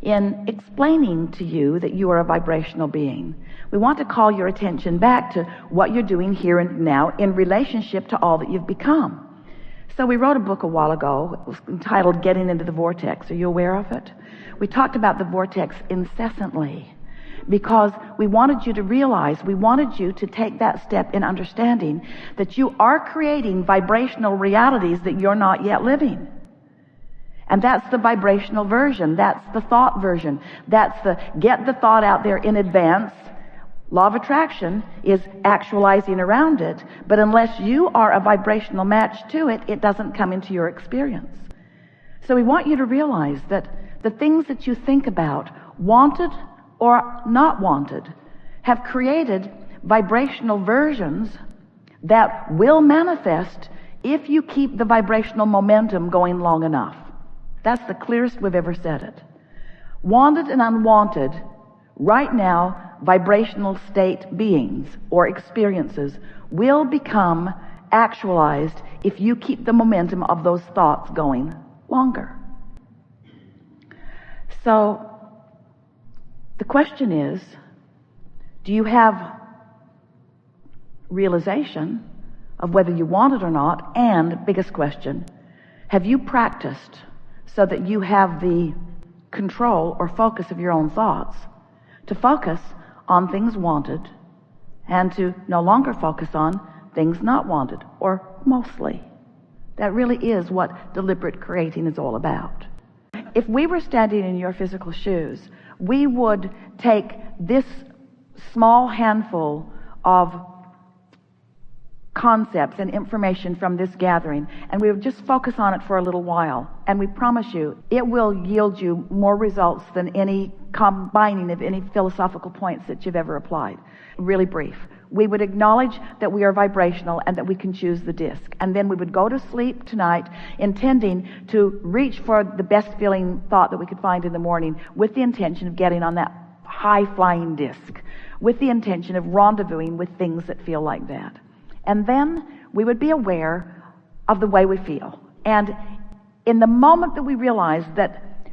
in explaining to you that you are a vibrational being. We want to call your attention back to what you're doing here and now in relationship to all that you've become. So we wrote a book a while ago. It was entitled Getting into the Vortex. Are you aware of it? We talked about the vortex incessantly because we wanted you to realize, we wanted you to take that step in understanding that you are creating vibrational realities that you're not yet living. And that's the vibrational version. That's the thought version. That's the get the thought out there in advance. Law of attraction is actualizing around it. But unless you are a vibrational match to it, it doesn't come into your experience. So we want you to realize that the things that you think about, wanted or not wanted, have created vibrational versions that will manifest if you keep the vibrational momentum going long enough. That's the clearest we've ever said it. Wanted and unwanted, right now, vibrational state beings or experiences will become actualized if you keep the momentum of those thoughts going longer. So, the question is, do you have realization of whether you want it or not? And, biggest question, have you practiced so that you have the control or focus of your own thoughts to focus on things wanted and to no longer focus on things not wanted, or mostly? That really is what deliberate creating is all about. If we were standing in your physical shoes, we would take this small handful of concepts and information from this gathering, and we would just focus on it for a little while, and we promise you it will yield you more results than any combining of any philosophical points that you've ever applied. Really brief. We would acknowledge that we are vibrational and that we can choose the disc, and then we would go to sleep tonight intending to reach for the best feeling thought that we could find in the morning, with the intention of getting on that high flying disc, with the intention of rendezvousing with things that feel like that. And then we would be aware of the way we feel. And in the moment that we realize that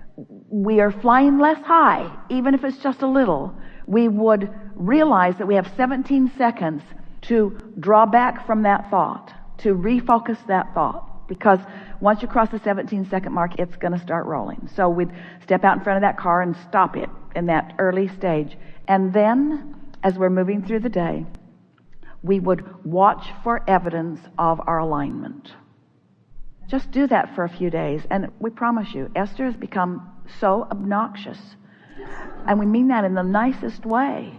we are flying less high, even if it's just a little, we would realize that we have 17 seconds to draw back from that thought, to refocus that thought. Because once you cross the 17-second mark, it's going to start rolling. So we'd step out in front of that car and stop it in that early stage. And then, as we're moving through the day, we would watch for evidence of our alignment. Just do that for a few days, and we promise you, Esther has become so obnoxious. And we mean that in the nicest way.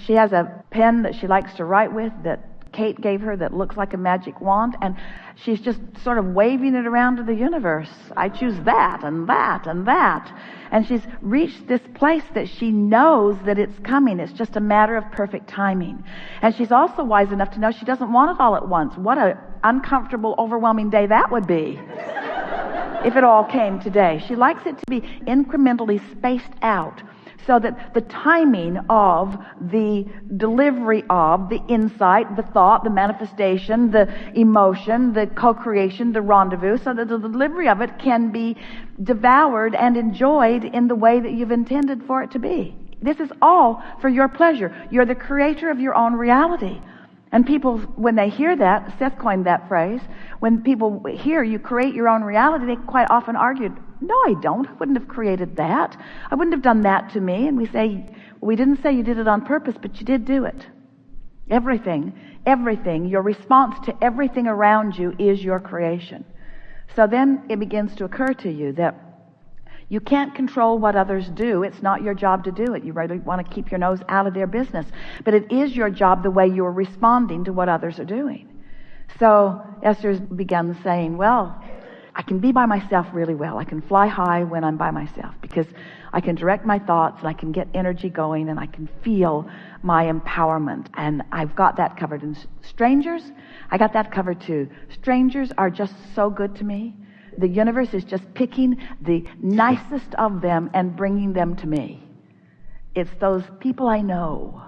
She has a pen that she likes to write with that Kate gave her that looks like a magic wand, and she's just sort of waving it around to the universe. I choose that and that and that. And she's reached this place that she knows that it's coming. It's just a matter of perfect timing. And she's also wise enough to know she doesn't want it all at once. What an uncomfortable, overwhelming day that would be if it all came today. She likes it to be incrementally spaced out, so that the timing of the delivery of the insight, the thought, the manifestation, the emotion, the co-creation, the rendezvous, so that the delivery of it can be devoured and enjoyed in the way that you've intended for it to be. This is all for your pleasure. You're the creator of your own reality. And people, when they hear that, Seth coined that phrase, when people hear you create your own reality, they quite often argue, no, I don't. I wouldn't have created that. I wouldn't have done that to me. And we say, we didn't say you did it on purpose, but you did do it. Everything, your response to everything around you is your creation. So then it begins to occur to you that you can't control what others do. It's not your job to do it. You really want to keep your nose out of their business. But it is your job the way you're responding to what others are doing. So Esther's begun saying, well, I can be by myself really well. I can fly high when I'm by myself because I can direct my thoughts and I can get energy going and I can feel my empowerment. And I've got that covered. And strangers, I got that covered too. Strangers are just so good to me. The universe is just picking the nicest of them and bringing them to me. It's those people I know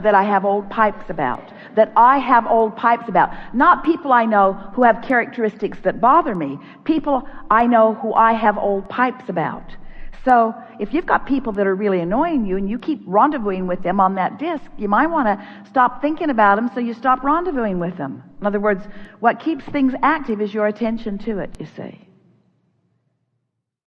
that I have old pipes about. that I have old pipes about. Not people I know who have characteristics that bother me. People I know who I have old pipes about. So if you've got people that are really annoying you and you keep rendezvousing with them on that disc, you might want to stop thinking about them so you stop rendezvousing with them. In other words, what keeps things active is your attention to it, you see.